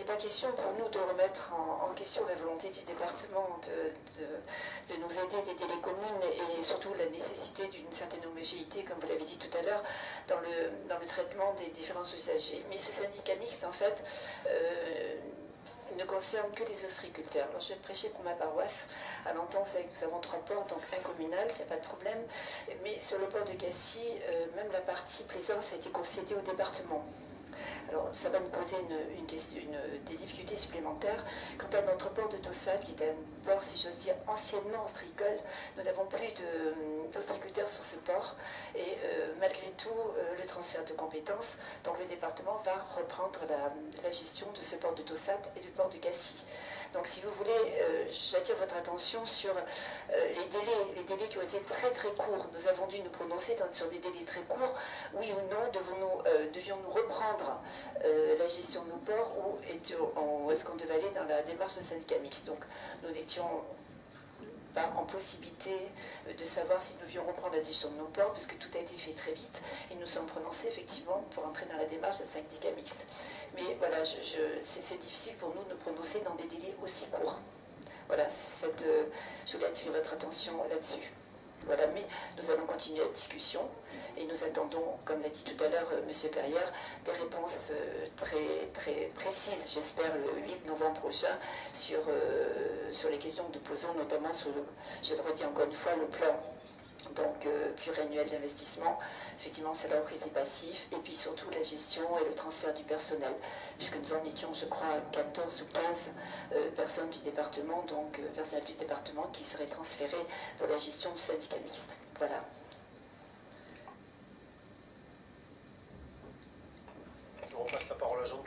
pas question pour nous de remettre en question la volonté du département de nous aider, d'aider les communes et surtout la nécessité d'une certaine homogénéité, comme vous l'avez dit tout à l'heure, dans le traitement des différents usagers. Mais ce syndicat mixte, en fait, ne concerne que les ostréiculteurs. Alors je vais prêcher pour ma paroisse. À Lanton, vous savez que nous avons 3 ports, donc un communal, il n'y a pas de problème. Mais sur le port de Cassis, même la partie plaisance a été concédée au département. Alors, ça va nous poser des difficultés supplémentaires. Quant à notre port de Tossat, qui est un port, si j'ose dire, anciennement ostréicole, nous n'avons plus d'ostréiculteurs sur ce port. Et malgré tout, le transfert de compétences, donc le département va reprendre la gestion de ce port de Tossat et du port de Cassis. Donc, si vous voulez, j'attire votre attention sur les délais qui ont été très très courts. Nous avons dû nous prononcer sur des délais très courts. Oui ou non, devions-nous reprendre la gestion de nos ports ou est-ce qu'on devait aller dans la démarche de syndicat mixte? Donc, nous n'étions pas en possibilité de savoir si nous devions reprendre la gestion de nos ports, puisque tout a été fait très vite, et nous sommes prononcés effectivement pour entrer dans la démarche de syndicat mixte. Mais voilà, c'est difficile pour nous de nous prononcer dans des délais aussi courts. Voilà, je voulais attirer votre attention là-dessus. Voilà, mais nous allons continuer la discussion et nous attendons, comme l'a dit tout à l'heure M. Perrière, des réponses très, très précises, j'espère, le 8 novembre prochain, sur les questions que nous posons, notamment sur je le redis encore une fois, le plan donc pluriannuel d'investissement, effectivement sur la reprise des passifs, et puis surtout la gestion et le transfert du personnel, puisque nous en étions, je crois, 14 ou 15 personnes du département, donc personnel du département qui seraient transférés pour la gestion du syndicat mixte. Voilà. Je repasse la parole à Jean.